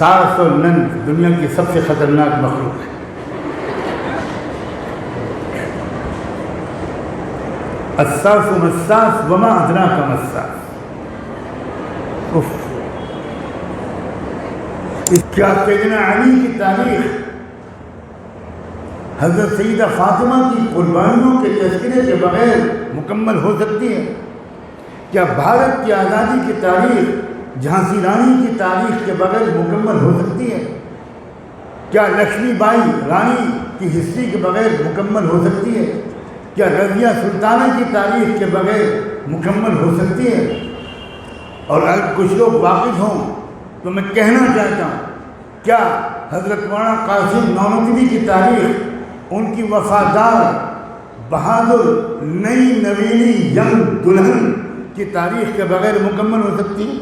ساس اور نند دنیا کی سب سے خطرناک مخلوق ہے۔ الساس مساس وما ادراک مساس۔ کیا سیدنا علی کی تاریخ حضرت سیدہ فاطمہ کی قربانیوں کے تذکرے کے بغیر مکمل ہو سکتی ہے؟ کیا بھارت کی آزادی کی تاریخ جھانسی رانی کی تاریخ کے بغیر مکمل ہو سکتی ہے؟ کیا لکشمی بائی رانی کی ہسٹری کے بغیر مکمل ہو سکتی ہے؟ کیا رضیہ سلطانہ کی تاریخ کے بغیر مکمل ہو سکتی ہے؟ اور اگر کچھ لوگ واقف ہوں تو میں کہنا چاہتا ہوں، کیا حضرت مولانا قاسم نانوتوی کی تاریخ ان کی وفادار بہادر نئی نوینی ینگ دلہن کی تاریخ کے بغیر مکمل ہو سکتی ہے؟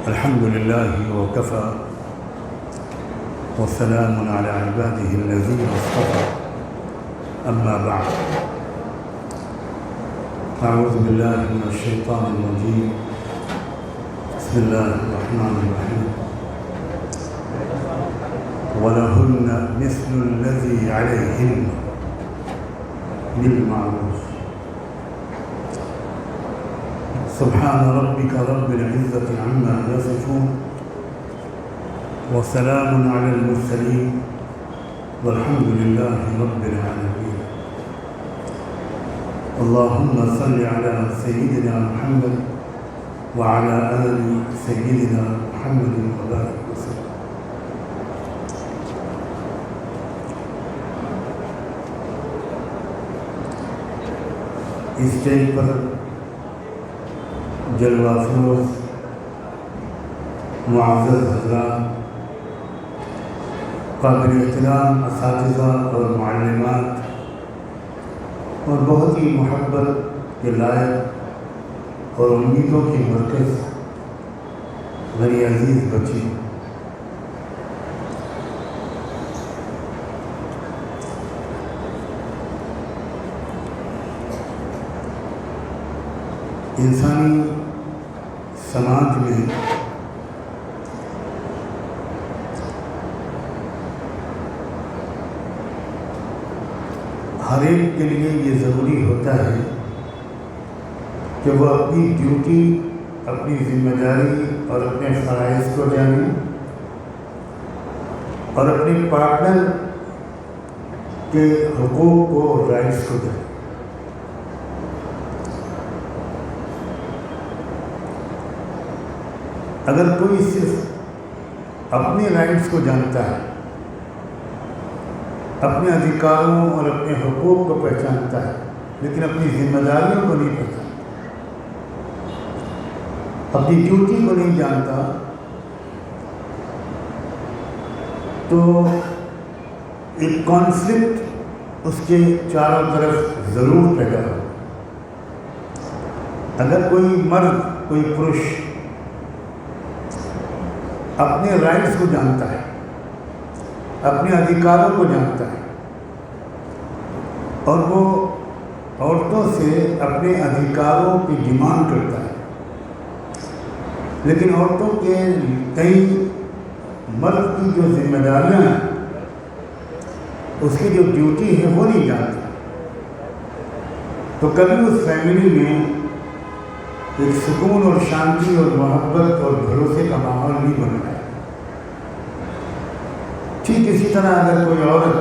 الحمدللہ وکفی والسلام علی عبادہ الذین اصطفی، اما بعد، اعوذ باللہ من الشیطان الرجیم، بسم اللہ الرحمن الرحیم، وَلَهُنَّ مِثْلُ الَّذِي عَلَيْهِنَّ بِالْمَعْرُوفِ۔ سبحان ربك رب العزة عما يصفون وسلام على المرسلين والحمد لله رب العالمين۔ اللهم صل على سيدنا محمد وعلى آل سيدنا محمد وبارك وسلم۔ اس اسٹیج پر جلوہ افروز معزز حضرات، قابل احترام اساتذہ اور معلمات، اور بہت ہی محبت کے لائق اور امیدوں کی مرکز میری عزیز بچی، انسانی سماج میں ہر ایک کے لیے یہ ضروری ہوتا ہے کہ وہ اپنی ڈیوٹی، اپنی ذمہ داری اور اپنے فرائض کو جانے اور اپنے پارٹنر کے حقوق اور رائٹس کو جانے۔ اگر کوئی صرف اپنے رائٹس کو جانتا ہے، اپنے ادھیکاروں اور اپنے حقوق کو پہچانتا ہے، لیکن اپنی ذمہ داریوں کو نہیں پہچانتا، اپنی ڈیوٹی کو نہیں جانتا، تو ایک کانفلکٹ اس کے چاروں طرف ضرور پیدا ہو۔ اگر کوئی مرد، کوئی پرش اپنے رائٹس کو جانتا ہے، اپنے ادھیکاروں کو جانتا ہے، اور وہ عورتوں سے اپنے ادھیکاروں کی ڈیمانڈ کرتا ہے، لیکن عورتوں کے کئی مرد کی جو ذمہ داریاں ہیں، اس کی جو ڈیوٹی ہے وہ نہیں جانتا، تو کبھی اس فیملی میں ایک سکون اور شانتی اور محبت اور بھروسے کا ماحول نہیں بن رہا ہے۔ ٹھیک اسی طرح اگر کوئی عورت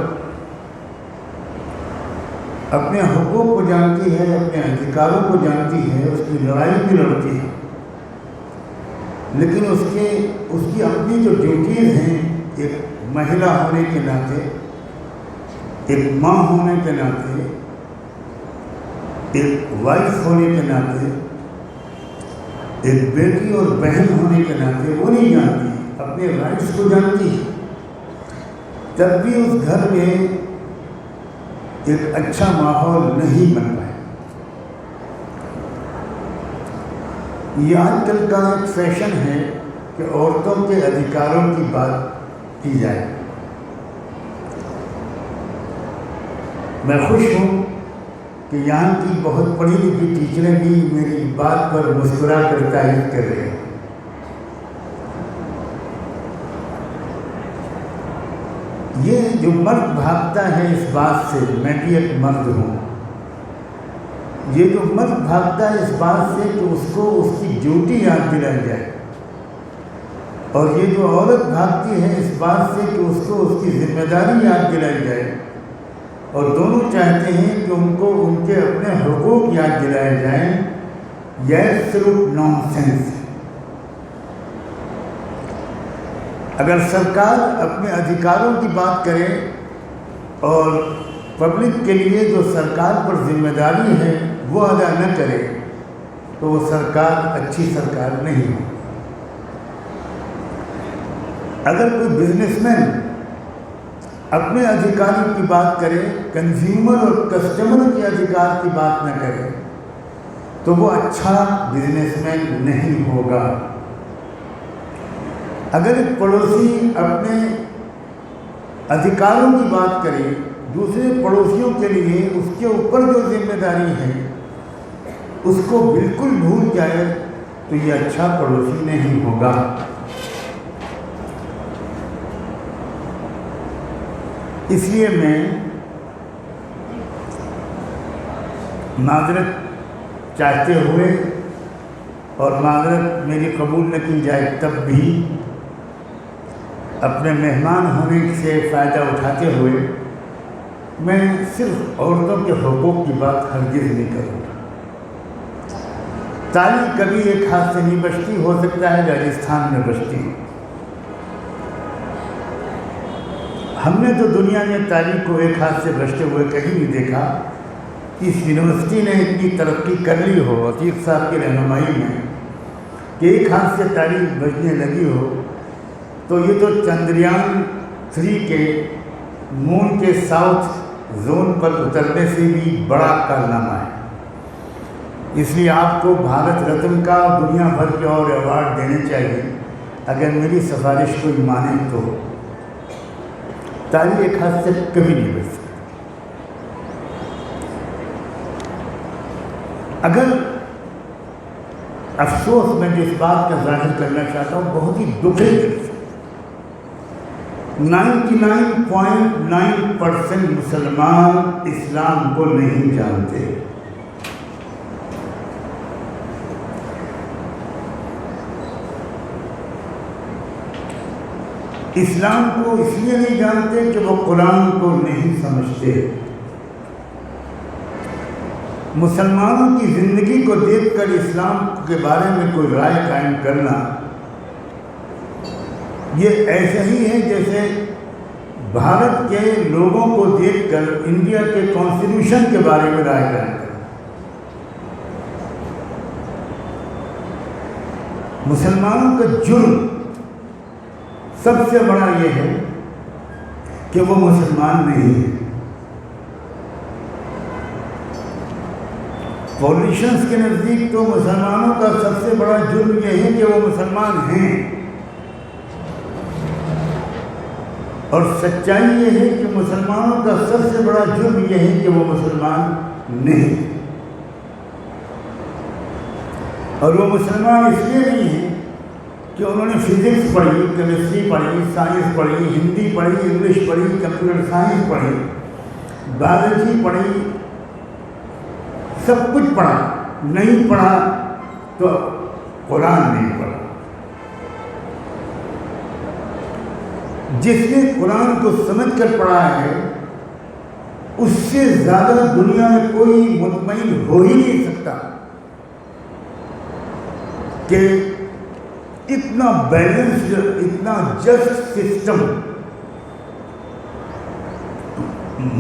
اپنے حقوق کو جانتی ہے، اپنے ادھیکاروں کو جانتی ہے، اس کی لڑائی بھی لڑتی ہے، لیکن اس کی اپنی جو ڈیوٹیز ہیں، ایک مہیلا ہونے کے ناطے، ایک ماں ہونے کے ناطے، ایک وائف ہونے کے ناطے، ایک بیٹی اور بہن ہونے کے ناطے وہ نہیں جانتی، اپنے رائٹس کو جانتی ہے، تب بھی اس گھر میں ایک اچھا ماحول نہیں بن پایا۔ یہ آج کل کا ایک فیشن ہے کہ عورتوں کے ادھیکاروں کی بات کی جائے۔ میں خوش ہوں کہ یہاں کی بہت پڑھی لکھی ٹیچریں بھی میری بات پر مسکرا کر تعریف کر رہے ہیں۔ یہ جو مرد بھاگتا ہے اس بات سے میں بھی ایک مرد ہوں، یہ جو مرد بھاگتا ہے اس بات سے کہ اس کو اس کی ڈیوٹی یاد دلائی جائے، اور یہ جو عورت بھاگتی ہے اس بات سے کہ اس کو اس کی ذمہ داری یاد دلائی جائے، اور دونوں چاہتے ہیں کہ ان کو ان کے اپنے حقوق یاد دلائے جائیں، یہ صرف نان سینس ہے۔ اگر سرکار اپنے ادھیکاروں کی بات کرے اور پبلک کے لیے جو سرکار پر ذمہ داری ہے وہ ادا نہ کرے تو وہ سرکار اچھی سرکار نہیں ہو۔ اگر کوئی بزنس مین اپنے ادھیکاروں کی بات کرے، کنزیومر اور کسٹمر کے ادھیکار کی بات نہ کرے تو وہ اچھا بزنس مین نہیں ہوگا۔ اگر ایک پڑوسی اپنے ادھیکاروں کی بات کرے، دوسرے پڑوسیوں کے لیے اس کے اوپر جو ذمہ داری ہے اس کو بالکل بھول جائے تو یہ اچھا پڑوسی نہیں ہوگا۔ اس لیے میں معذرت چاہتے ہوئے اور معذرت میری قبول نہ کی جائے تب بھی اپنے مہمان ہونے سے فائدہ اٹھاتے ہوئے میں صرف عورتوں کے حقوق کی بات ہرگز نہیں کروں گا۔ تالی کبھی ایک ہاتھ سے نہیں بجتی، ہو سکتا ہے راجستھان میں بجتی۔ ہم نے تو دنیا میں تالی کو ایک ہاتھ سے بجتے ہوئے کہیں نہیں دیکھا۔ اس یونیورسٹی نے اتنی ترقی کر لی ہو عتیق صاحب کی رہنمائی میں کہ ایک ہاتھ سے تالی بجنے لگی ہو، تو یہ تو چندریان 3 کے مون کے ساؤتھ زون پر اترنے سے بھی بڑا کارنامہ ہے۔ اس لیے آپ کو بھارت رتن کا دنیا بھر کے اور ایوارڈ دینے چاہیے اگر میری سفارش کوئی مانے تو۔ تالی ایک ہاتھ سے کبھی نہیں بج سکتی۔ اگر افسوس میں جس بات کا ظاہر کرنا چاہتا ہوں، بہت ہی دکھے دل سے 99.9% مسلمان اسلام کو نہیں جانتے۔ اسلام کو اس لیے نہیں جانتے کہ وہ قرآن کو نہیں سمجھتے۔ مسلمانوں کی زندگی کو دیکھ کر اسلام کے بارے میں کوئی رائے قائم کرنا یہ ایسا ہی ہے جیسے بھارت کے لوگوں کو دیکھ کر انڈیا کے کانسٹیٹیوشن کے بارے میں رائے قائم کرنا۔ مسلمانوں کا جرم سب سے بڑا یہ ہے کہ وہ مسلمان نہیں ہے۔ پولیٹیشنز کے نزدیک تو مسلمانوں کا سب سے بڑا جرم یہ ہے کہ وہ مسلمان ہیں، اور سچائی یہ ہے کہ مسلمانوں کا سب سے بڑا جرم یہ ہے کہ وہ مسلمان نہیں، اور وہ مسلمان اس لیے نہیں ہیں کہ انہوں نے فزکس پڑھی، کیمسٹری پڑھی، سائنس پڑھی، ہندی پڑھی، انگلش پڑھی، کمپیوٹر سائنس پڑھی، بایولوجی پڑھی، سب کچھ پڑھا، نہیں پڑھا تو قرآن نہیں پڑھا۔ جس نے قرآن کو سمجھ کر پڑھا ہے اس سے زیادہ دنیا میں کوئی مطمئن ہو ہی نہیں سکتا کہ اتنا بیلنسڈ، اتنا جسٹ سسٹم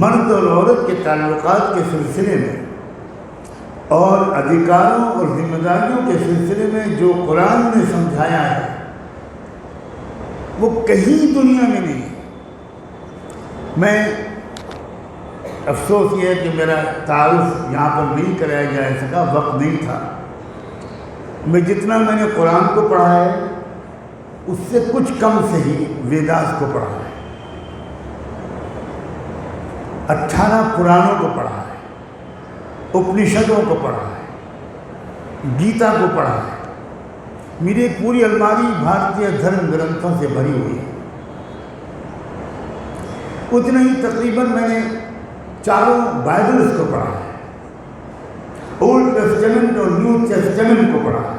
مرد اور عورت کے تعلقات کے سلسلے میں اور ادھیکاروں اور ذمہ داریوں کے سلسلے میں جو قرآن نے سمجھایا ہے وہ کہیں دنیا میں نہیں۔ میں افسوس یہ ہے کہ میرا تعارف یہاں پر نہیں کرایا جا سکا، وقت نہیں تھا۔ میں جتنا میں نے قرآن کو پڑھا ہے اس سے کچھ کم سے ہی ویداس کو پڑھا ہے، 18 قرآنوں کو پڑھا ہے، اپنشدوں کو پڑھا ہے، گیتا کو پڑھا ہے۔ میری پوری الماری بھارتیہ دھرم گرنتھوں سے بھری ہوئی ہے۔ اتنا ہی تقریباً میں نے چاروں بائبلز کو پڑھا ہے، اولڈ ٹیسٹمنٹ اور نیو ٹیسٹمنٹ کو پڑھا ہے۔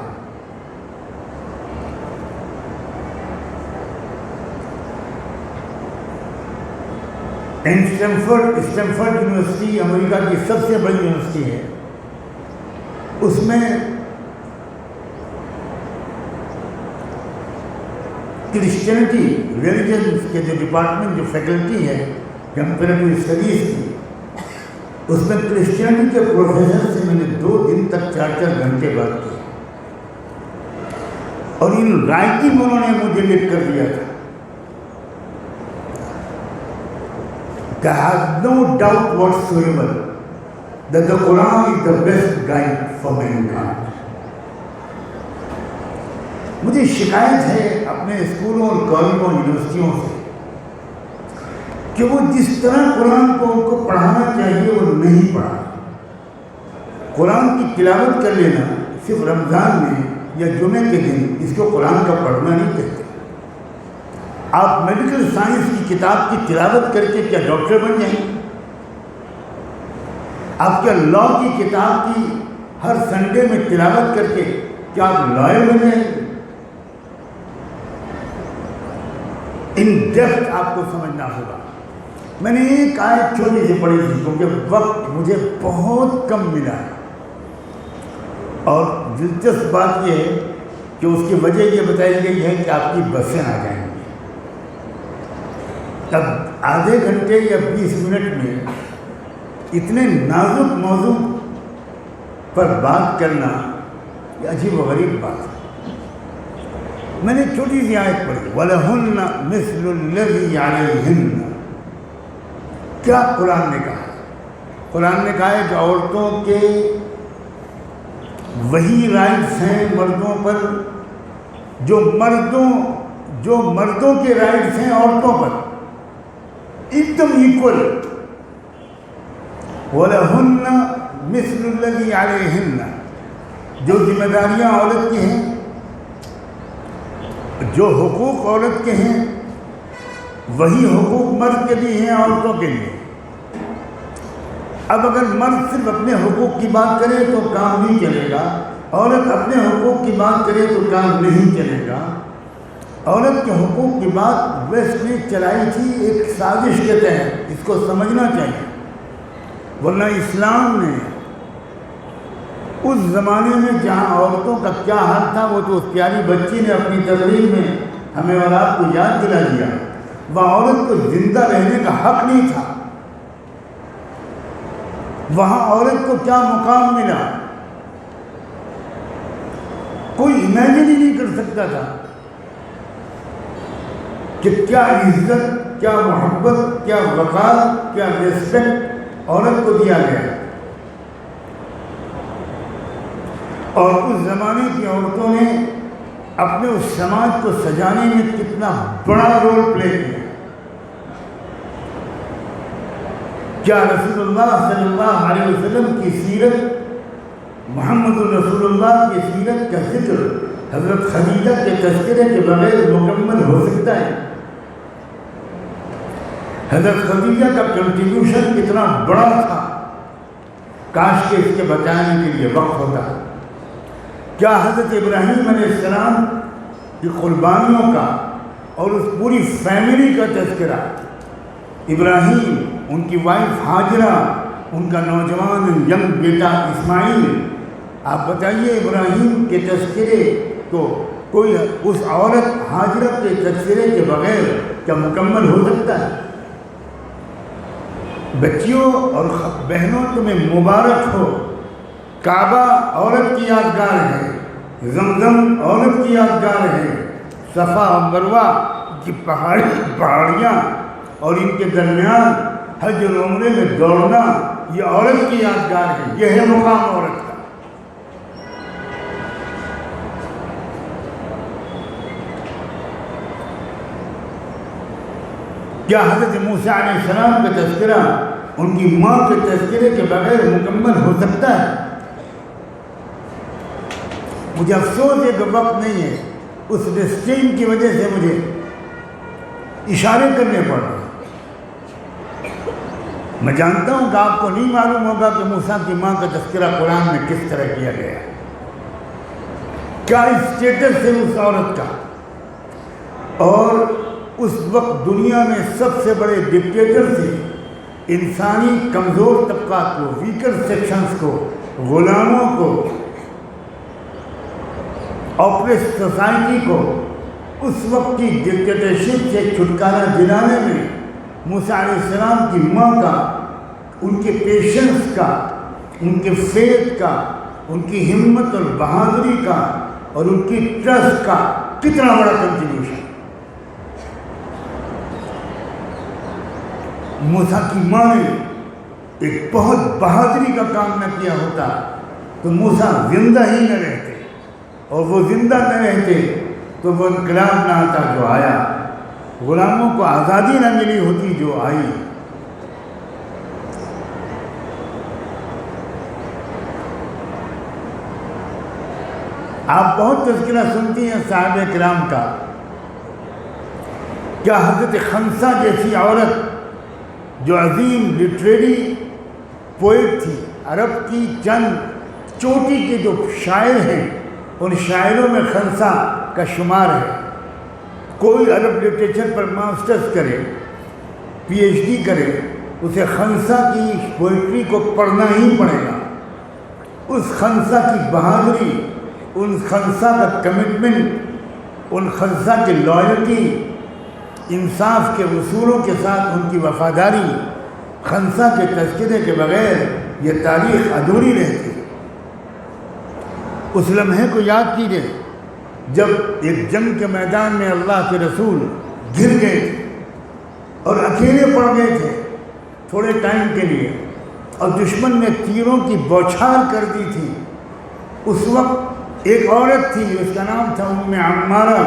اسٹینفورڈ یونیورسٹی امریکہ کی سب سے بڑی یونیورسٹی ہے، اس میں کرسچینٹی ریلیجنس کے جو ڈپارٹمنٹ جو فیکلٹی ہے کمپیریٹیو اسٹڈیز کی، اس میں کرسچینٹی کے پروفیسر سے میں نے 2 دن تک 4 گھنٹے بات کی، اور ان رائٹنگ انہوں نے مجھے لکھ کر دیا تھا کہ I have no doubt whatsoever that the Quran is the best guide for mankind۔ مجھے شکایت ہے اپنے اسکولوں اور کالجوں یونیورسٹیوں سے کہ وہ جس طرح قرآن کو ان کو پڑھانا چاہیے وہ نہیں پڑھا۔ قرآن کی تلاوت کر لینا صرف رمضان میں یا جمعے کے دن، اس کو قرآن کا پڑھنا نہیں کہتے۔ آپ میڈیکل سائنس کی کتاب کی تلاوت کر کے کیا ڈاکٹر بن جائیں گے؟ آپ کیا لا کی کتاب کی ہر سنڈے میں تلاوت کر کے کیا آپ لائر بن جائیں گے؟ ان ڈیپتھ آپ کو سمجھنا ہوگا۔ میں نے ایک آیت چھوٹی سی پڑھی تھی کیونکہ وقت مجھے بہت کم ملا ہے، اور دلچسپ بات یہ ہے کہ اس کی وجہ یہ بتائی گئی ہے کہ آپ کی بسیں آ جائیں گی۔ اب آدھے گھنٹے یا 20 منٹ میں اتنے نازک موضوع پر بات کرنا یہ عجیب و غریب بات ہے۔ میں نے چھوٹی سی آیت پڑھی، وَلَهُنَّ مِثْلُ الَّذِي عَلَيْهِنَّ۔ کیا قرآن نے کہا؟ قرآن نے کہا ہے کہ عورتوں کے وہی رائٹس ہیں مردوں پر جو مردوں کے رائٹس ہیں عورتوں پر، ایک دم ایکول۔ وَلَهُنَّ مِثْلُ الَّذِي عَلَيْهِنَّ، جو ذمہ داریاں عورت کی ہیں، جو حقوق عورت کے ہیں، وہی حقوق مرد کے بھی ہیں عورتوں کے لیے۔ اب اگر مرد صرف اپنے حقوق کی بات کرے تو کام نہیں چلے گا، عورت اپنے حقوق کی بات کرے تو کام نہیں چلے گا۔ عورت کے حقوق کی بات ویسٹ نے چلائی تھی ایک سازش کے تحت، اس کو سمجھنا چاہیے، ورنہ اسلام نے اس زمانے میں جہاں عورتوں کا کیا حق تھا وہ تو اس پیاری بچی نے اپنی تقریر میں ہمیں اور آپ کو یاد دلا دیا۔ وہاں عورت کو زندہ رہنے کا حق نہیں تھا، وہاں عورت کو کیا مقام ملا کوئی امیجن ہی نہیں کر سکتا تھا کہ کیا عزت، کیا محبت، کیا وقار، کیا ریسپیکٹ عورت کو دیا گیا۔ اور اس زمانے کی عورتوں نے اپنے اس سماج کو سجانے میں کتنا بڑا رول پلے کیا۔ کیا رسول اللہ صلی اللہ علیہ وسلم کی سیرت، محمد الرسول اللہ کی سیرت کا ذکر حضرت خدیجہ کے تذکرے کے بغیر مکمل ہو سکتا ہے؟ حضرت خدیجہ کا کنٹریبیوشن کتنا بڑا تھا، کاش کہ اس کے بچانے کے لیے وقت ہوتا۔ کیا حضرت ابراہیم علیہ السلام کی قربانیوں کا اور اس پوری فیملی کا تذکرہ، ابراہیم، ان کی وائف ہاجرہ، ان کا نوجوان ینگ بیٹا اسماعیل، آپ بتائیے ابراہیم کے تذکرے کو کوئی اس عورت ہاجرہ کے تذکرے کے بغیر کیا مکمل ہو سکتا ہے؟ بچیوں اور بہنوں تمہیں مبارک ہو، کعبہ عورت کی یادگار ہے، زمزم عورت کی یادگار ہے، صفا اور مروہ کی پہاڑیاں اور ان کے درمیان حج اور عمرے میں دوڑنا یہ عورت کی یادگار ہے، یہ ہے مقام عورت کا۔ کیا حضرت موسیٰ علیہ السلام کا تذکرہ ان کی ماں کے تذکرے کے بغیر مکمل ہو سکتا ہے؟ مجھے افسوس ہے کہ وقت نہیں ہے، اس ریسٹرین کی وجہ سے مجھے اشارے کرنے پڑ رہے ہیں۔ میں جانتا ہوں کہ آپ کو نہیں معلوم ہوگا کہ موسیٰ کی ماں کا تذکرہ قرآن میں کس طرح کیا گیا ہے، کیا اسٹیٹس ہے اس عورت کا۔ اور اس وقت دنیا میں سب سے بڑے ڈکٹیٹر تھے، انسانی کمزور طبقات کو، ویکر سیکشنز کو، غلاموں کو، آپریس سوسائٹی کو اس وقت کی ڈکٹیٹرشپ سے چھٹکارا دلانے میں موسیٰ علیہ السلام کی ماں کا، ان کے پیشنس کا، ان کے فیتھ کا، ان کی ہمت اور بہادری کا اور ان کی ٹرسٹ کا کتنا بڑا کنٹریبیوشن۔ موسیٰ کی ماں نے ایک بہت بہادری کا کام نہ کیا ہوتا تو موسیٰ زندہ ہی نہ رہتے، اور وہ زندہ نہ رہتے تو وہ انقلاب نہ آتا جو آیا، غلاموں کو آزادی نہ ملی ہوتی جو آئی۔ آپ بہت تذکرہ سنتی ہیں صحابہ کرام کا، کیا حضرت خنسا جیسی عورت جو عظیم لٹریری پوئٹ تھی، عرب کی چند چوٹی کے جو شاعر ہیں ان شاعروں میں خنسا کا شمار ہے۔ کوئی عرب لٹریچر پر ماسٹرز کرے، پی ایچ ڈی کرے، اسے خنسا کی پوئٹری کو پڑھنا ہی پڑے گا۔ اس خنسا کی بہادری، ان خنسا کا کمٹمنٹ، ان خنسا کی لائلٹی، انصاف کے اصولوں کے ساتھ ان کی وفاداری، خنسا کے تذکرے کے بغیر یہ تاریخ ادھوری رہتی۔ اس لمحے کو یاد کیجیے جب ایک جنگ کے میدان میں اللہ کے رسول گر گئے تھے اور اکیلے پڑ گئے تھے تھوڑے ٹائم کے لیے، اور دشمن نے تیروں کی بوچھار کر دی تھی۔ اس وقت ایک عورت تھی، اس کا نام تھا ام عمارہ۔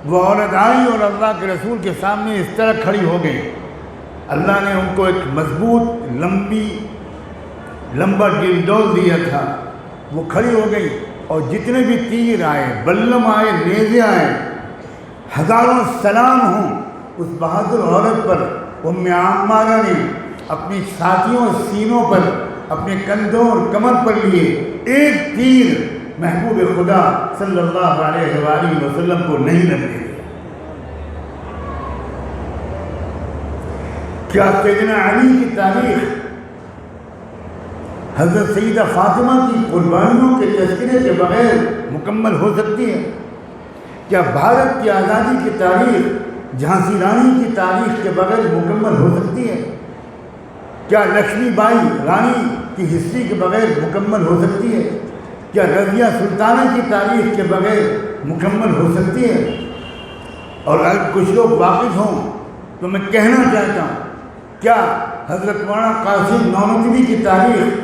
وہ عورت آئی اور اللہ کے رسول کے سامنے اس طرح کھڑی ہو گئی۔ اللہ نے ان کو ایک مضبوط لمبا ڈنڈول دیا تھا، وہ کھڑی ہو گئی، اور جتنے بھی تیر آئے، بلم آئے، نیزے آئے، ہزاروں سلام ہوں اس بہادر عورت پر۔ ام عمارہ نے اپنی ساتھیوں سینوں پر، اپنے کندھوں اور کمر پر لیے، ایک تیر محبوب خدا صلی اللہ علیہ وآلہ وسلم کو نہیں لگنے دیا۔ کیا سیدنا علی کی تاریخ حضرت سیدہ فاطمہ کی قربانیوں کے تذکرے کے بغیر مکمل ہو سکتی ہے؟ کیا بھارت کی آزادی کی تاریخ جھانسی رانی کی تاریخ کے بغیر مکمل ہو سکتی ہے؟ کیا لکشمی بائی رانی کی ہسٹری کے بغیر مکمل ہو سکتی ہے؟ کیا رضیہ سلطانہ کی تاریخ کے بغیر مکمل ہو سکتی ہے؟ اور اگر کچھ لوگ واقف ہوں تو میں کہنا چاہتا ہوں، کیا حضرت مولانا قاسم نانوتوی کی تاریخ،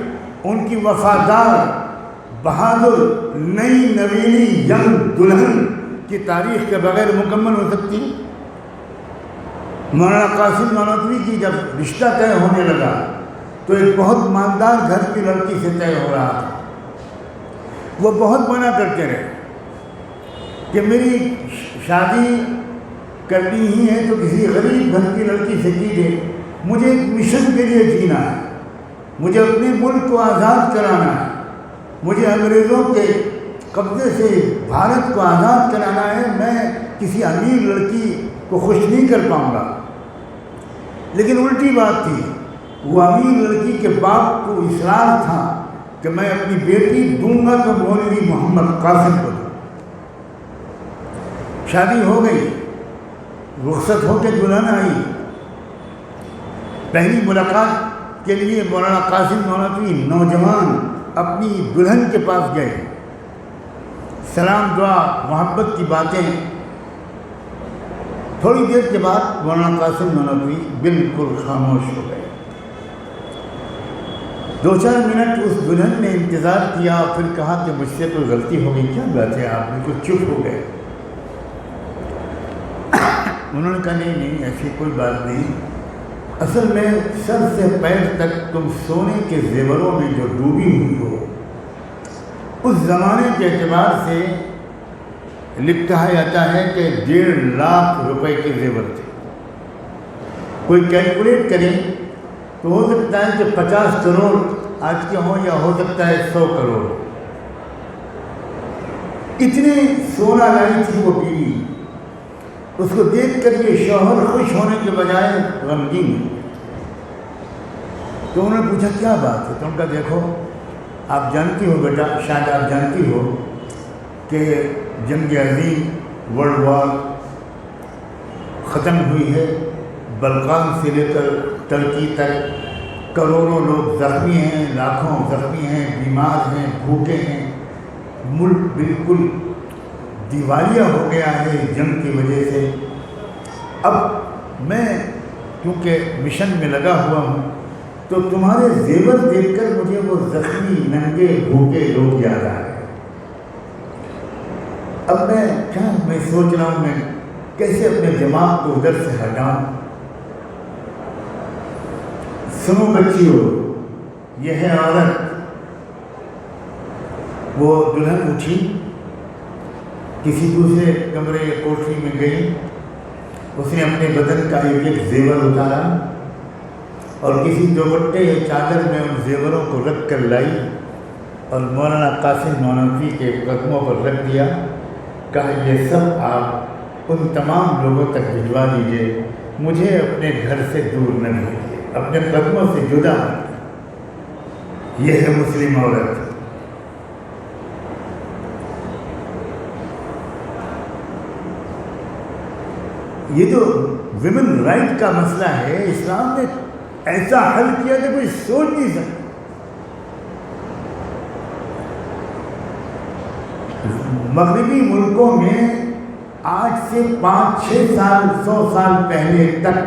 ان کی وفادار بہادر نئی نوینی ینگ دلہن کی تاریخ کے بغیر مکمل ہو سکتی ہے؟ مولانا قاسم نانوتوی کی جب رشتہ طے ہونے لگا تو ایک بہت مالدار گھر کی لڑکی سے طے ہو رہا تھا۔ وہ بہت منع کرتے رہے کہ میری شادی کرنی ہی ہے تو کسی غریب گھر کی لڑکی سے کیجیے، مجھے ایک مشن کے لیے جینا ہے، مجھے اپنے ملک کو آزاد کرانا ہے، مجھے انگریزوں کے قبضے سے بھارت کو آزاد کرانا ہے، میں کسی امیر لڑکی کو خوش نہیں کر پاؤں گا۔ لیکن الٹی بات تھی، وہ امیر لڑکی کے باپ کو اصرار تھا کہ میں اپنی بیٹی دوں گا تو مولوی محمد قاسم کو دوں۔ شادی ہو گئی، رخصت ہو کے دلہن آئی۔ پہلی ملاقات کے لیے مولانا قاسم نانوتوی نوجوان اپنی دلہن کے پاس گئے، سلام دعا محبت کی باتیں۔ تھوڑی دیر کے بعد مولانا قاسم نانوتوی بالکل خاموش ہو گئے۔ 2-4 منٹ اس دلہن نے انتظار کیا، پھر کہا کہ مجھ سے کوئی غلطی ہو گئی، کیا بات ہے؟ آپ بالکل چپ ہو گئے۔ انہوں نے کہا نہیں ایسی کوئی بات نہیں، اصل میں سر سے پیر تک تم سونے کے زیوروں میں جو ڈوبی ہوئی ہو، اس زمانے کے اعتبار سے لکھا جاتا ہے کہ 1.5 لاکھ روپے کے زیور تھے۔ کوئی کیلکولیٹ کریں تو ہو سکتا ہے کہ 50 کروڑ آج کے ہوں یا ہو سکتا ہے 100 کروڑ. اتنے سونا لائی تھی وہ بیوی. اس کو دیکھ کر یہ شوہر خوش ہونے کے بجائے غمگین. تو انہوں نے پوچھا کیا بات ہے؟ تو ان کا دیکھو آپ جانتی ہو بیٹا، شاید آپ جانتی ہو کہ جنگ عظیم ورلڈ وار ختم ہوئی ہے. بلقان سے لے کر ترکی تک کروڑوں لوگ زخمی ہیں، لاکھوں زخمی ہیں، بیمار ہیں، بھوکے ہیں. ملک بالکل دیوالیہ ہو گیا ہے جنگ کی وجہ سے. اب میں کیونکہ مشن میں لگا ہوا ہوں تو تمہارے زیور دیکھ کر مجھے وہ زخمی ننگے بھوکے لوگ یاد آ گئے. اب میں سوچ رہا ہوں میں کیسے اپنے دماغ کو ادھر سے ہٹاؤں. سنو بچیوں، یہ ہے عورت. وہ دلہن اٹھی، کسی دوسرے کمرے یا کوٹری میں گئی. اس نے اپنے بدن کا ایک ایک زیور اتارا اور کسی دوپٹے یا چادر میں ان زیوروں کو رکھ کر لائی اور مولانا قاسم نانوتوی کے قدموں پر رکھ دیا. کہا یہ سب آپ ان تمام لوگوں تک بھجوا دیجیے، مجھے اپنے گھر سے دور نہ بھیجیے، اپنے قدموں سے جدا مت. یہ ہے مسلم عورت. یہ جو ویمن رائٹ کا مسئلہ ہے، اسلام نے ایسا حل کیا کہ کوئی سوچ نہیں سکتا. مغربی ملکوں میں آج سے 5-6 سال 100 سال پہلے تک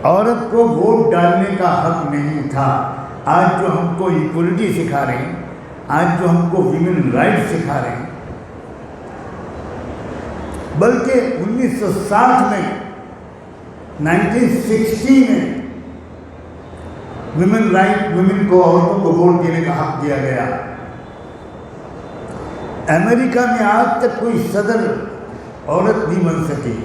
عورت کو ووٹ ڈالنے کا حق نہیں تھا. آج جو ہم کو ایکولیٹی سکھا رہے ہیں، آج جو ہم کو ویمن رائٹ سکھا رہے ہیں، بلکہ 1960 میں 1960 میں ویمن رائٹ، ویمن کو، عورتوں کو ووٹ دینے کا حق دیا گیا. امریکہ میں آج تک کوئی صدر عورت نہیں بن سکی.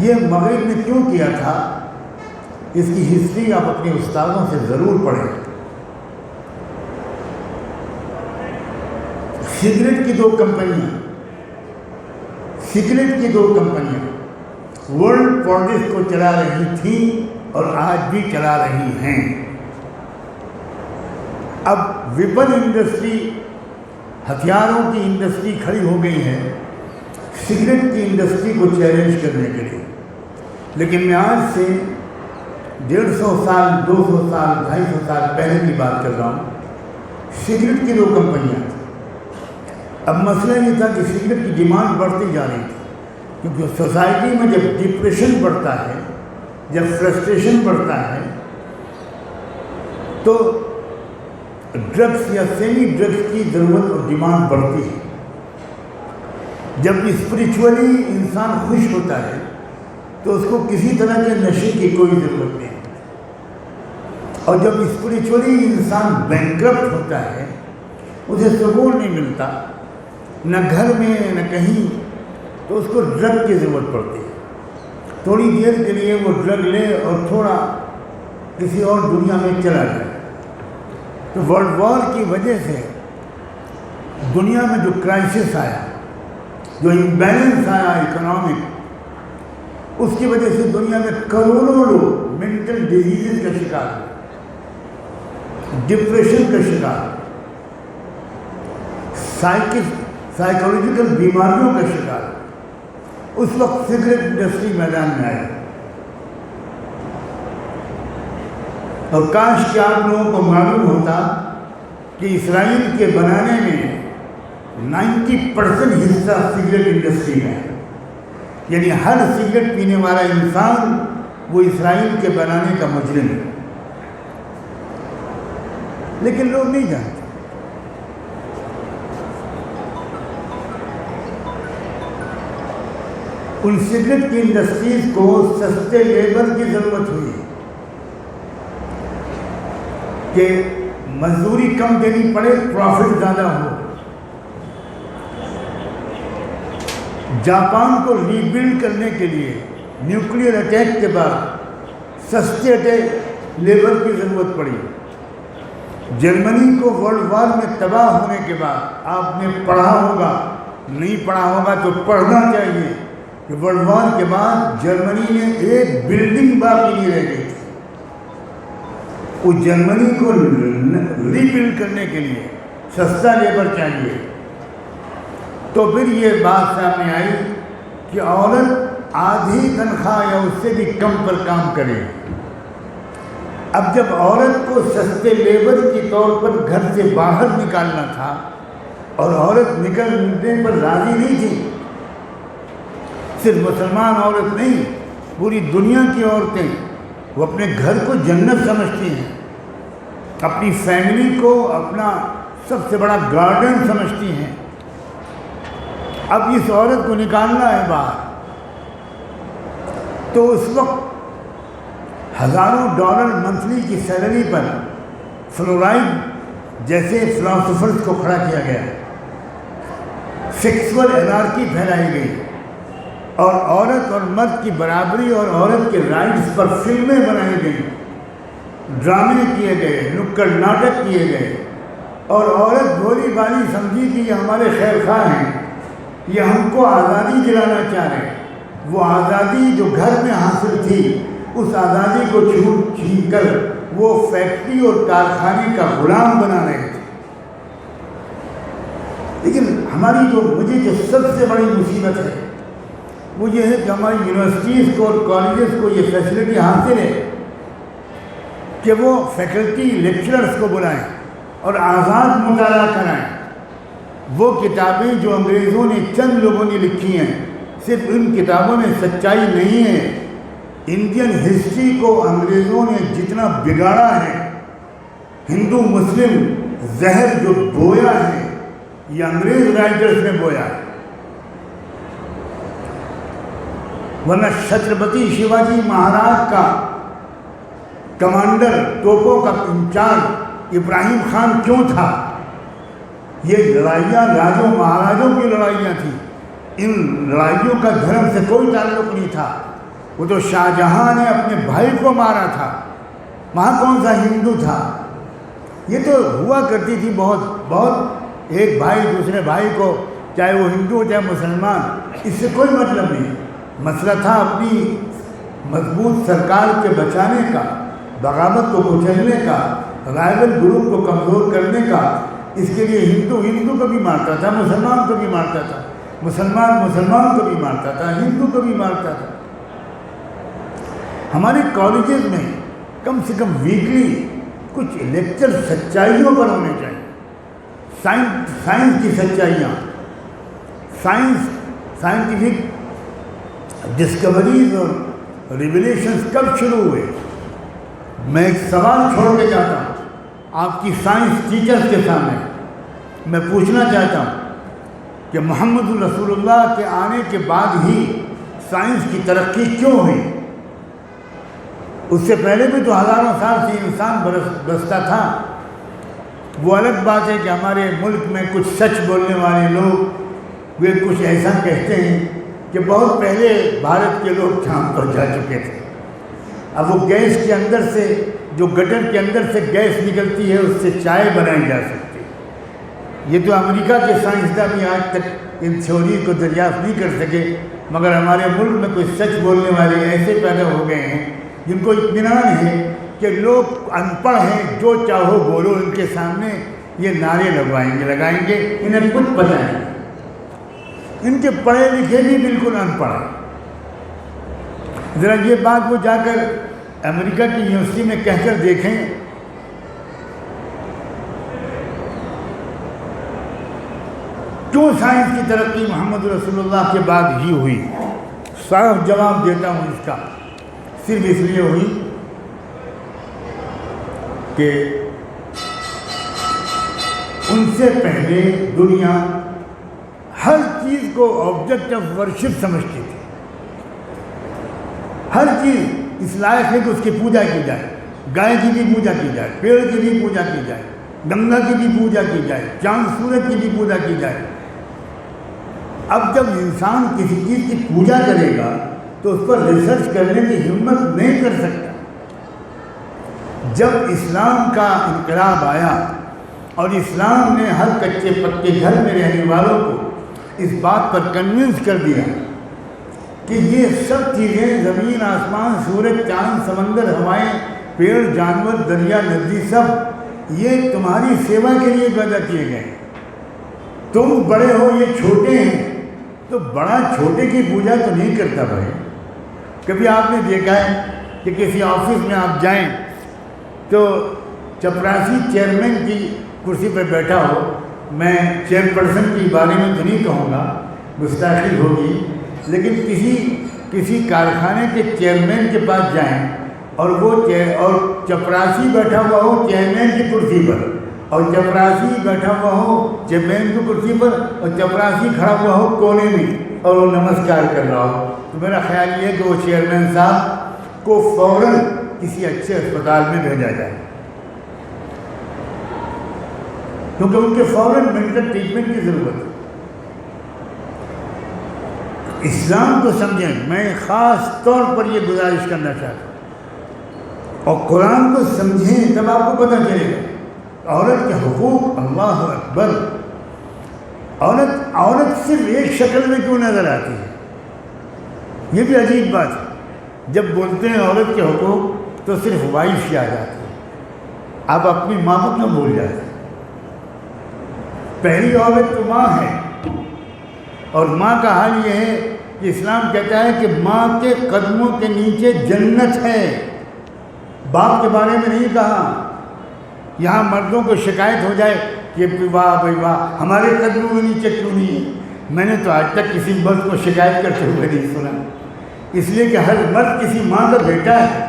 یہ مغرب نے کیوں کیا تھا؟ اس کی ہسٹری آپ اپنے استادوں سے ضرور پڑھیں. سگریٹ کی 2 کمپنیاں، سگریٹ کی 2 کمپنیاں ورلڈ پالیٹکس کو چلا رہی تھیں اور آج بھی چلا رہی ہیں. اب ویپن انڈسٹری، ہتھیاروں کی انڈسٹری کھڑی ہو گئی ہے سگریٹ کی انڈسٹری کو چیلنج کرنے کے لیے. لیکن میں آج سے 150 سال 200 سال 250 سال پہلے کی بات کر رہا ہوں. سگریٹ کی 2 کمپنیاں تھیں. اب مسئلہ یہ تھا کہ سگریٹ کی ڈیمانڈ بڑھتی جا رہی تھی، کیونکہ سوسائٹی میں جب ڈپریشن بڑھتا ہے، جب فرسٹریشن بڑھتا ہے، تو ڈرگس یا سیمی ڈرگس کی ضرورت اور ڈیمانڈ بڑھتی ہے. جب اسپریچولی انسان خوش ہوتا ہے تو اس کو کسی طرح کے نشے کی کوئی ضرورت نہیں. اور جب اسپریچولی انسان بینکرپٹ ہوتا ہے، اسے سکون نہیں ملتا، نہ گھر میں نہ کہیں، تو اس کو ڈرگ کی ضرورت پڑتی ہے. تھوڑی دیر کے لیے وہ ڈرگ لے اور تھوڑا کسی اور دنیا میں چلا جائے. تو ورلڈ وار کی وجہ سے دنیا میں جو کرائسس آیا، جو امبیلنس آیا اکنامک، اس کی وجہ سے دنیا میں کروڑوں لوگ مینٹل ڈیزیز کا شکار ہوئے، ڈپریشن کا شکار، سائیکولوجیکل بیماریوں کا شکار. اس وقت سگریٹ انڈسٹری میدان میں آئی. اور کاش کہ آپ لوگوں کو معلوم ہوتا کہ اسرائیل کے بنانے میں 90% حصہ سگریٹ انڈسٹری میں ہے. یعنی ہر سگریٹ پینے والا انسان وہ اسرائیل کے بنانے کا مجرم ہے. لیکن لوگ نہیں جانتے. ان سگریٹ کی انڈسٹریز کو سستے لیبر کی ضرورت ہوئی کہ مزدوری کم دینی پڑے، پروفٹ زیادہ ہو. جاپان کو ری بلڈ کرنے کے لیے نیوکلیئر اٹیک کے بعد سستے لیبر کی ضرورت پڑی. جرمنی کو ورلڈ وار میں تباہ ہونے کے بعد آپ نے پڑھا ہوگا, نہیں پڑھا ہوگا تو پڑھنا چاہیے کہ ورلڈ وار کے بعد جرمنی میں ایک بلڈنگ باقی نہیں رہ گئی تھی. اس جرمنی کو ری بلڈ کرنے کے لیے سستا لیبر چاہیے. تو پھر یہ بات سامنے آئی کہ عورت آدھی تنخواہ یا اس سے بھی کم پر کام کرے. اب جب عورت کو سستے لیبر کے طور پر گھر سے باہر نکالنا تھا اور عورت نکلنے پر راضی نہیں تھی, صرف مسلمان عورت نہیں, پوری دنیا کی عورتیں وہ اپنے گھر کو جنت سمجھتی ہیں, اپنی فیملی کو اپنا سب سے بڑا گارڈن سمجھتی ہیں. اب اس عورت کو نکالنا ہے باہر, تو اس وقت ہزاروں ڈالر منتھلی کی سیلری پر فلورائڈ جیسے فلاسفرز کو کھڑا کیا گیا, سیکسول انارکی پھیلائی گئی, اور عورت اور مرد کی برابری اور عورت کے رائٹس پر فلمیں بنائی گئیں, ڈرامے کیے گئے, نکڑ ناٹک کیے گئے, اور عورت بھولی بالی سمجھی کہ یہ ہمارے خیر خواہ ہیں, یہ ہم کو آزادی دلانا چاہ رہے ہیں. وہ آزادی جو گھر میں حاصل تھی, اس آزادی کو چھین کر وہ فیکٹری اور کارخانے کا غلام بنا رہے تھے. لیکن مجھے جو سب سے بڑی مصیبت ہے وہ یہ ہے کہ ہماری یونیورسٹیز کو اور کالجز کو یہ فیسلٹی حاصل ہے کہ وہ فیکلٹی لیکچررز کو بلائیں اور آزاد مطالعہ کرائیں. وہ کتابیں جو انگریزوں نے چند لوگوں نے لکھی ہیں, صرف ان کتابوں میں سچائی نہیں ہے. انڈین ہسٹری کو انگریزوں نے جتنا بگاڑا ہے, ہندو مسلم زہر جو بویا ہے, یہ انگریز رائٹرز نے بویا ہے. ورنہ چھترپتی شیواجی مہاراج کا کمانڈر, توپوں کا انچارج ابراہیم خان کیوں تھا؟ یہ لڑائیاں راجوں مہاراجوں کی لڑائیاں تھیں. ان لڑائیوں کا دھرم سے کوئی تعلق نہیں تھا. وہ تو شاہ جہاں نے اپنے بھائی کو مارا تھا, وہاں کون سا ہندو تھا؟ یہ تو ہوا کرتی تھی بہت ایک بھائی دوسرے بھائی کو, چاہے وہ ہندو ہو چاہے مسلمان, اس سے کوئی مطلب نہیں. مسئلہ تھا اپنی مضبوط سرکار کے بچانے کا, بغاوت کو کچلنے کا, رائول گروپ کو کمزور کرنے کا. اس کے لیے ہندو کو بھی مارتا تھا, مسلمان کو بھی مارتا تھا, مسلمان کو بھی مارتا تھا, ہندو کو بھی مارتا تھا. ہمارے کالجز میں کم سے کم ویکلی کچھ لیکچر سچائیوں پر ہونے چاہیے. سائنس کی سچائیاں, سائنٹیفک ڈسکوریز اور ریویلیشنز کب شروع ہوئے. میں ایک سوال چھوڑ کے جاتا ہوں آپ کی سائنس ٹیچرز کے سامنے. میں پوچھنا چاہتا ہوں کہ محمد رسول اللہ کے آنے کے بعد ہی سائنس کی ترقی کیوں ہوئی؟ اس سے پہلے بھی تو ہزاروں سال سے انسان برستا تھا. وہ الگ بات ہے کہ ہمارے ملک میں کچھ سچ بولنے والے لوگ وہ کچھ ایسا کہتے ہیں کہ بہت پہلے بھارت کے لوگ چاند پر جا چکے تھے. اب وہ گیس کے اندر سے, جو گٹر کے اندر سے گیس نکلتی ہے, اس سے چائے بنائی جا سکتی ہے. یہ تو امریکہ کے سائنسداں بھی آج تک ان تھیوری کو دریافت نہیں کر سکے, مگر ہمارے ملک میں کچھ سچ بولنے والے ایسے پیدا ہو گئے ہیں جن کو اطمینان ہے کہ لوگ ان پڑھ ہیں, جو چاہو بولو, ان کے سامنے یہ نعرے لگائیں گے, انہیں کچھ پتہ ہے. ان کے پڑھے لکھے بھی بالکل ان پڑھ ہیں. ذرا یہ بات وہ جا کر امریکہ کی یونیورسٹی میں کہہ کر دیکھیں. کیوں سائنس کی ترقی محمد رسول اللہ کے بعد ہی ہوئی؟ صاف جواب دیتا ہوں اس کا. صرف اس لیے ہوئی کہ ان سے پہلے دنیا ہر چیز کو آبجیکٹ آف ورشپ سمجھتی تھی. ہر چیز اس لائق ہے کہ اس کی پوجا کی جائے. گائے کی بھی پوجا کی جائے, پیڑ کی بھی پوجا کی جائے, گنگا کی بھی پوجا کی جائے, چاند سورج کی بھی پوجا کی جائے. اب جب انسان کسی چیز کی پوجا کرے گا تو اس پر ریسرچ کرنے کی ہمت نہیں کر سکتا۔ جب اسلام کا انقلاب آیا اور اسلام نے ہر کچے پکے گھر میں رہنے والوں کو اس بات پر کنونس کر دیا کہ یہ سب چیزیں، زمین، آسمان، سورج، چاند، سمندر، ہوائیں، پیڑ، جانور، دریا، ندی، سب یہ تمہاری سیوا کے لیے پیدا کیے گئے، تم بڑے ہو، یہ چھوٹے ہیں، تو بڑا چھوٹے کی پوجا تو نہیں کرتا بھائی۔ کبھی آپ نے دیکھا ہے کہ کسی آفس میں آپ جائیں تو چپراسی چیئرمین کی کرسی پہ بیٹھا ہو، میں چیئر پرسن کے بارے میں تو نہیں کہوں گا، گستاخی ہوگی، لیکن کسی کارخانے کے چیئرمین کے پاس جائیں اور وہ چپراسی بیٹھا ہوا ہو چیئرمین کی کرسی پر، اور چپراسی بیٹھا ہوا ہو چیئرمین کی کرسی پر، اور چپراسی کھڑا ہوا ہو کونے میں اور وہ نمسکار کر رہا ہو، تو میرا خیال یہ ہے کہ وہ چیئرمین صاحب کو فوراً کسی اچھے اسپتال میں بھیجا جائے، کیونکہ ان کے فوراً مینٹل ٹریٹمنٹ کی ضرورت ہے۔ اسلام کو سمجھیں، میں خاص طور پر یہ گزارش کرنا چاہتا ہوں، اور قرآن کو سمجھیں، تب آپ کو پتہ چلے گا عورت کے حقوق۔ اللہ اکبر، عورت صرف ایک شکل میں کیوں نظر آتی ہے؟ یہ بھی عجیب بات ہے، جب بولتے ہیں عورت کے حقوق تو صرف وائف یاد آتی ہے، آپ اپنی ماں کو کیوں بھول جاتے ہیں؟ پہلی عورت تو ماں ہے، اور ماں کا حال یہ ہے کہ اسلام کہتا ہے کہ ماں کے قدموں کے نیچے جنت ہے، باپ کے بارے میں نہیں کہا۔ یہاں مردوں کو شکایت ہو جائے کہ واہ بھائی واہ، ہمارے قدموں کے نیچے کیوں نہیں ہے؟ میں نے تو آج تک کسی مرد کو شکایت کرتے ہوئے نہیں سنا، اس لیے کہ ہر مرد کسی ماں کا بیٹا ہے،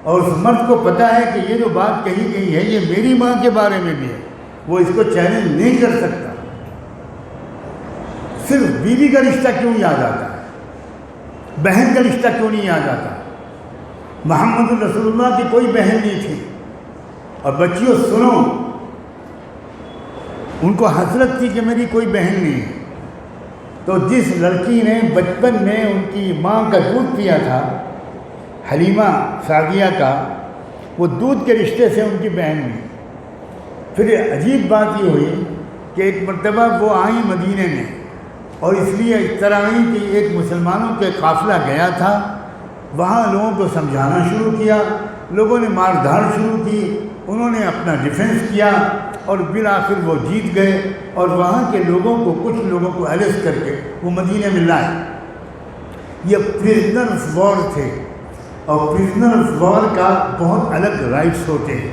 اور اس مرد کو پتہ ہے کہ یہ جو بات کہی گئی ہے یہ میری ماں کے بارے میں بھی ہے، وہ اس کو چیلنج نہیں کر سکتا۔ صرف بیوی کا رشتہ کیوں یاد آتا ہے؟ بہن کا رشتہ کیوں نہیں یاد آتا؟ محمد رسول اللہ کی کوئی بہن نہیں تھی، اور بچیوں سنو، ان کو حسرت تھی کہ میری کوئی بہن نہیں ہے، تو جس لڑکی نے بچپن میں ان کی ماں کا دودھ پیا تھا، حلیمہ سعدیہ کا، وہ دودھ کے رشتے سے ان کی بہن ہوئی۔ پھر عجیب بات یہ ہوئی کہ ایک مرتبہ وہ آئیں مدینے میں، اور اس لیے اس طرح آئیں کہ ایک مسلمانوں کے قافلہ گیا تھا، وہاں لوگوں کو سمجھانا شروع کیا، لوگوں نے مار دھاڑ شروع کی، انہوں نے اپنا ڈیفنس کیا، اور بالآخر وہ جیت گئے، اور وہاں کے لوگوں کو، کچھ لوگوں کو اریسٹ کر کے وہ مدینے میں لائے۔ یہ پریزنر آف وار تھے، اور پریزنر آف وار کا بہت الگ رائٹس ہوتے ہیں،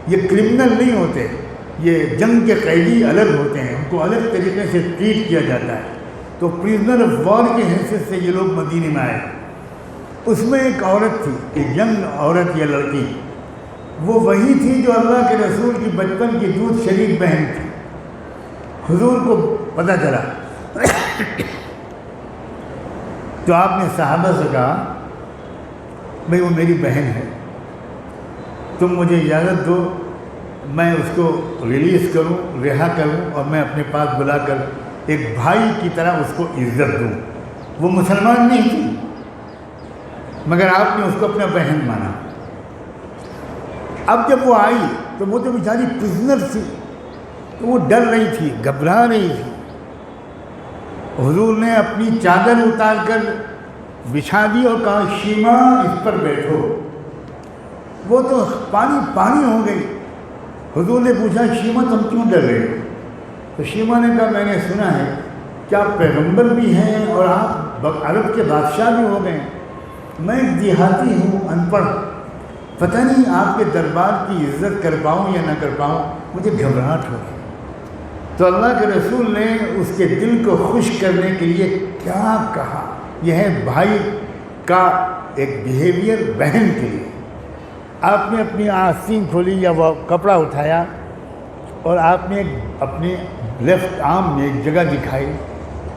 یہ کرمنل نہیں ہوتے، یہ جنگ کے قیدی الگ ہوتے ہیں، ان کو الگ طریقے سے ٹریٹ کیا جاتا ہے۔ تو پریزنر آف وار کی حیثیت سے یہ لوگ مدینے میں آئے۔ اس میں ایک عورت تھی، ایک ینگ عورت یا لڑکی، وہ وہی تھی جو اللہ کے رسول کی بچپن کی دودھ شریک بہن تھی۔ حضور کو پتہ چلا تو آپ نے صحابہ سے کہا بھئی وہ میری بہن ہے، تم مجھے اجازت دو، میں اس کو ریلیز کروں، رہا کروں، اور میں اپنے پاس بلا کر ایک بھائی کی طرح اس کو عزت دوں۔ وہ مسلمان نہیں تھی، مگر آپ نے اس کو اپنا بہن مانا۔ اب جب وہ آئی تو وہ تو بیچاری پرزنر تھی، تو وہ ڈر رہی تھی، گھبرا رہی تھی۔ حضور نے اپنی چادر اتار کر بچھا دی اور کہا شیما اس پر بیٹھو۔ وہ تو پانی پانی ہو گئی۔ حضور نے پوچھا شیما تم کیوں ڈر رہے ہو؟ تو شیما نے کہا میں نے سنا ہے کہ آپ پیغمبر بھی ہیں اور آپ عرب کے بادشاہ بھی ہو گئے، میں ایک دیہاتی ہوں، ان پڑھ، پتہ نہیں آپ کے دربار کی عزت کر پاؤں یا نہ کر پاؤں، مجھے گھبراہٹ ہو گئی۔ تو اللہ کے رسول نے اس کے دل کو خوش کرنے کے لیے کیا کہا؟ یہ ہے بھائی کا ایک بیہیویئر بہن کے لیے۔ آپ نے اپنی آستین کھولی یا وہ کپڑا اٹھایا اور آپ نے اپنے لیفٹ آرم میں ایک جگہ دکھائی،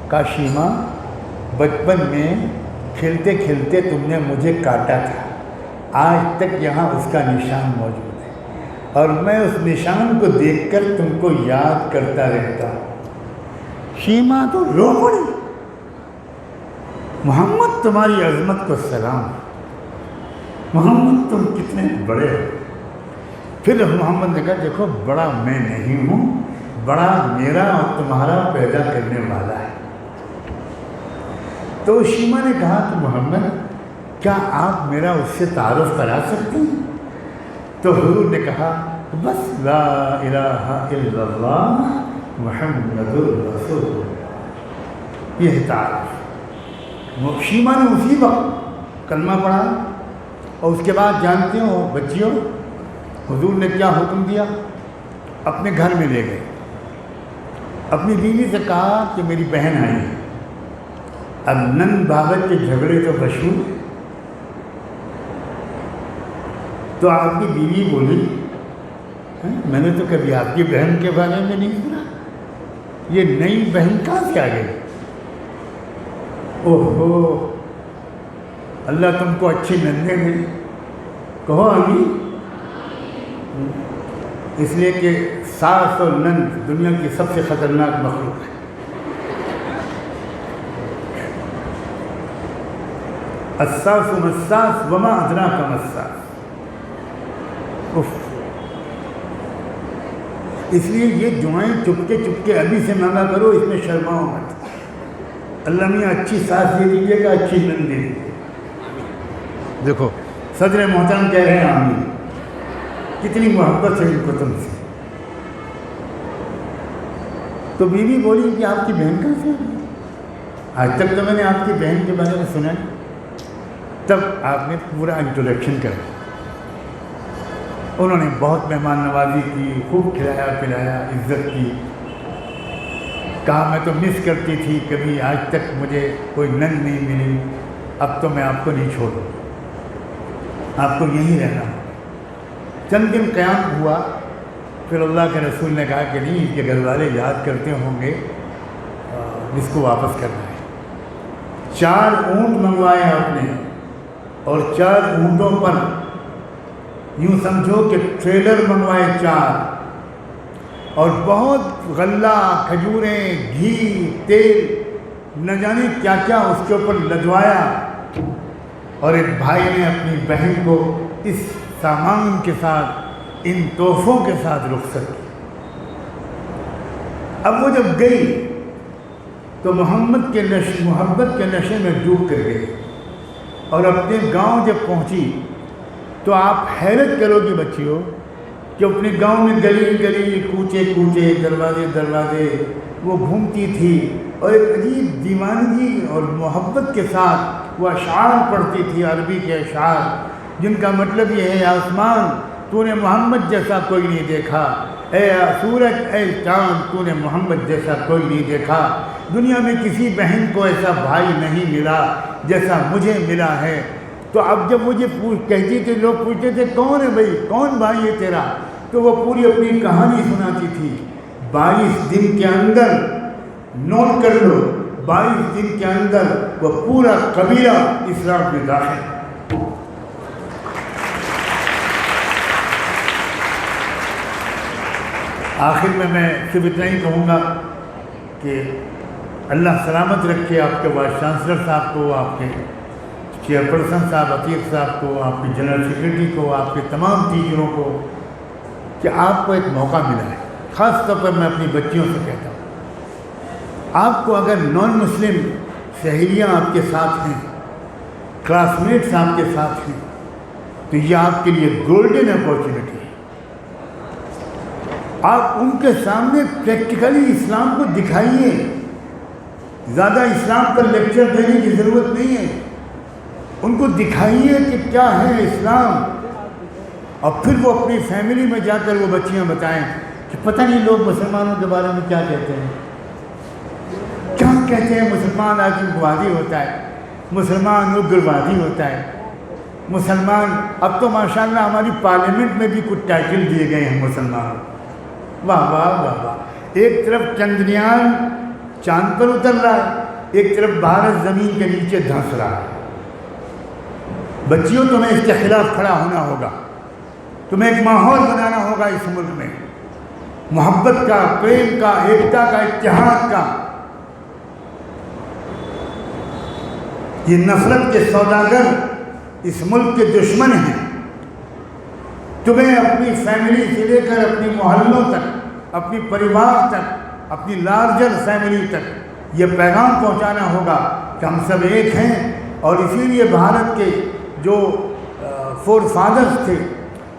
کہا شیما بچپن میں کھیلتے کھیلتے تم نے مجھے کاٹا تھا، آج تک یہاں اس کا نشان موجود ہے، اور میں اس نشان کو دیکھ کر تم کو یاد کرتا رہتا ہوں۔ شیما تو رو پڑی، محمد تمہاری عظمت کو سلام، محمد تم کتنے بڑے ہو۔ پھر محمد نے کہا دیکھو بڑا میں نہیں ہوں، بڑا میرا اور تمہارا پیدا کرنے والا ہے۔ تو شیما نے کہا کہ محمد کیا آپ میرا اس سے تعارف کرا سکتے ہیں؟ تو حضور نے کہا بس لا الہ الا اللہ محمد رسول اللہ، یہ تعارف۔ شیما نے اسی وقت کلمہ پڑھا، اور اس کے بعد جانتے ہو بچیوں حضور نے کیا حکم دیا؟ اپنے گھر میں لے گئے، اپنی بیوی سے کہا کہ میری بہن آئی ہے۔ اب نند بھاوت کے جھگڑے تو مشہور، تو آپ کی بیوی بولی میں نے تو کبھی آپ کی بہن کے بارے میں نہیں سنا، یہ نئی بہن کہاں سے آ گئی؟ اوہو اللہ تم کو اچھی نندیں دے، کہو آمین۔ اس لیے کہ ساس اور نند دنیا کی سب سے خطرناک مخلوق ہے۔ الساس مساس وما ادراک مساس، اس لیے یہ دعائیں چپکے چپکے ابھی سے مانگا کرو، اس میں شرماؤ مت۔ اللہ میاں اچھی ساس دے دیجیے گا، اچھی نند دے دیجیے۔ دیکھو صدر محترم کہہ رہے ہیں آمین، کتنی محبت ہے ان کو تم سے۔ تو بیوی بولی کہ آپ کی بہن کہاں سے آئی؟ آج تک تو میں نے آپ کی بہن کے بارے میں سنا ہے۔ تب آپ نے پورا انٹروڈکشن کرا، انہوں نے بہت مہمان نوازی کی، خوب کھلایا پلایا، عزت کی۔ کہا میں تو مس کرتی تھی، کبھی آج تک مجھے کوئی نند نہیں ملی، اب تو میں آپ کو نہیں چھوڑوں، آپ کو یہیں رہنا۔ چند دن قیام ہوا، پھر اللہ کے رسول نے کہا کہ نہیں، اس کے گھر والے یاد کرتے ہوں گے، اس کو واپس کرنا ہے۔ 4 اونٹ منگوائے آپ نے، اور 4 اونٹوں پر یوں سمجھو کہ ٹریلر منگوائے 4، اور بہت غلہ، کھجوریں، گھی، تیل، نہ جانے کیا کیا اس کے اوپر لدوایا۔ اور ایک بھائی نے اپنی بہن کو اس سامان کے ساتھ، ان تحفوں کے ساتھ رخصت کی۔ اب وہ جب گئی تو محمد کے محبت کے نشے میں ڈوب کر گئی، اور اپنے گاؤں جب پہنچی تو آپ حیرت کرو گی بچیوں کہ اپنے گاؤں میں گلی گلی، کوچے کوچے، دروازے دروازے وہ گھومتی تھی، اور ایک عجیب دیوانگی اور محبت کے ساتھ وہ اشعار پڑھتی تھی، عربی کے اشعار، جن کا مطلب یہ ہے آسمان تو نے محمد جیسا کوئی نہیں دیکھا، اے سورج اے چاند تو نے محمد جیسا کوئی نہیں دیکھا، دنیا میں کسی بہن کو ایسا بھائی نہیں ملا جیسا مجھے ملا ہے۔ تو اب جب مجھے کہتی تھی، لوگ پوچھتے تھے کون ہے بھائی، کون بھائی ہے تیرا، تو وہ پوری اپنی کہانی سناتی تھی۔ 22 دن کے اندر، نوٹ کر لو، 22 دن کے اندر وہ پورا قبیلہ اسلام میں داخل۔ آخر میں صرف اتنا ہی کہوں گا کہ اللہ سلامت رکھے آپ کے وائس چانسلر صاحب کو، آپ کے چیئرپرسن صاحب عتیق صاحب کو، آپ کے جنرل سیکرٹری کو، آپ کے تمام ٹیچروں کو، کہ آپ کو ایک موقع ملا ہے۔ خاص طور پر میں اپنی بچیوں سے کہتا ہوں، آپ کو اگر نان مسلم سہیلیاں آپ کے ساتھ ہیں، کلاس میٹس آپ کے ساتھ ہیں، تو یہ آپ کے لیے گولڈن اپارچونٹی ہے۔ آپ ان کے سامنے پریکٹیکلی اسلام کو دکھائیے، زیادہ اسلام پر لیکچر دینے کی ضرورت نہیں ہے، ان کو دکھائیے کہ کیا ہے اسلام، اور پھر وہ اپنی فیملی میں جا کر وہ بچیاں بتائیں کہ پتہ نہیں لوگ مسلمانوں کے بارے میں کیا کہتے ہیں، کیا کہتے ہیں، مسلمان آتنکوادی ہوتا ہے، مسلمان اگروادی ہوتا ہے، مسلمان، اب تو ماشاءاللہ ہماری پارلیمنٹ میں بھی کچھ ٹائٹل دیے گئے ہیں مسلمانوں، واہ واہ واہ واہ۔ ایک طرف چندریان چاند پر اتر رہا ہے، ایک طرف بھارت زمین کے نیچے دھنس رہا ہے۔ بچیوں تمہیں اس کے خلاف کھڑا ہونا ہوگا، تمہیں ایک ماحول بنانا ہوگا اس ملک میں، محبت کا، پریم کا، ایکتا کا، اتحاد کا۔ یہ نفرت کے سوداگر اس ملک کے دشمن ہیں۔ تمہیں اپنی فیملی سے لے کر اپنی محلوں تک، اپنی پریوار تک، اپنی لارجر فیملی تک یہ پیغام پہنچانا ہوگا کہ ہم سب ایک ہیں، اور اسی لیے بھارت کے جو فور فادرز تھے،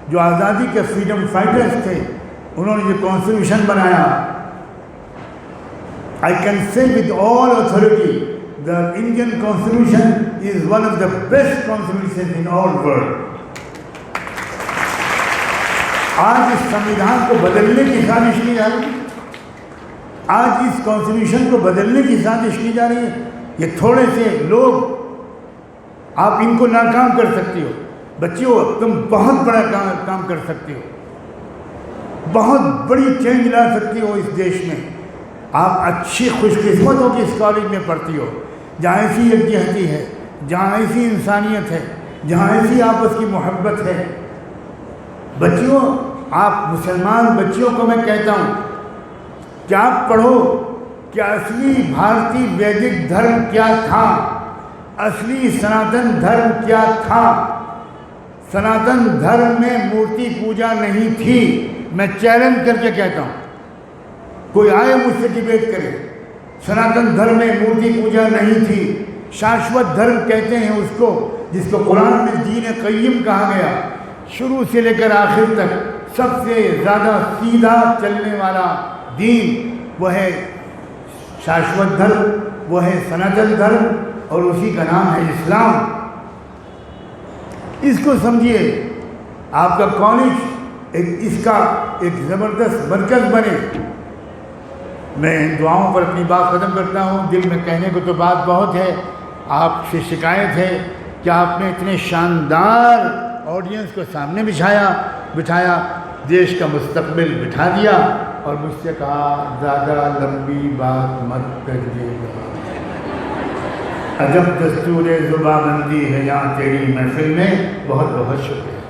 جو آزادی کے فریڈم فائٹرز تھے، انہوں نے یہ کانسٹیٹیوشن بنایا۔ I can say with all authority, the Indian Constitution is one of the best constitutions in all world. آج اس سمویدھان کو بدلنے کی سازش کی جا رہی ہے، آج اس کانسٹیٹیوشن کو بدلنے کی سازش کی جا رہی ہے۔ یہ تھوڑے سے لوگ، آپ ان کو ناکام کر سکتی ہو، بچیوں تم بہت بڑا کام کر سکتی ہو، بہت بڑی چینج لا سکتی ہو اس دیش میں۔ آپ اچھی خوش قسمت ہو کہ اس کالج میں پڑھتی ہو، جہاں ایسی یکجہتی ہے، جہاں ایسی انسانیت ہے، جہاں ایسی آپس کی محبت ہے۔ بچیوں، آپ مسلمان بچیوں کو میں کہتا ہوں کہ آپ پڑھو کہ اصلی بھارتی ویدک دھرم کیا تھا، اصلی سناتن دھرم کیا تھا۔ سناتن دھرم میں مورتی پوجا نہیں تھی، میں چیلنج کر کے کہتا ہوں، کوئی آئے مجھ سے ڈیبیٹ کرے، سناتن دھرم میں مورتی پوجا نہیں تھی۔ شاشوت دھرم کہتے ہیں اس کو، جس کو قرآن میں دین قیم کہا گیا، شروع سے لے کر آخر تک سب سے زیادہ سیدھا چلنے والا دین وہ ہے شاشوت دھرم، وہ ہے سناتن دھرم، اور اسی کا نام ہے اسلام۔ اس کو سمجھیے، آپ کا کالج اس کا ایک زبردست مرکز بنے۔ میں دعاؤں پر اپنی بات ختم کرتا ہوں۔ دل میں کہنے کو تو بات بہت ہے، آپ سے شکایت ہے کہ آپ نے اتنے شاندار آڈینس کو سامنے بٹھایا، دیش کا مستقبل بٹھا دیا، اور مجھ سے کہا زیادہ لمبی بات مت کریے گا۔ عجب دستور زباں بندی ہے یہاں تیری محفل میں۔ بہت بہت شکریہ۔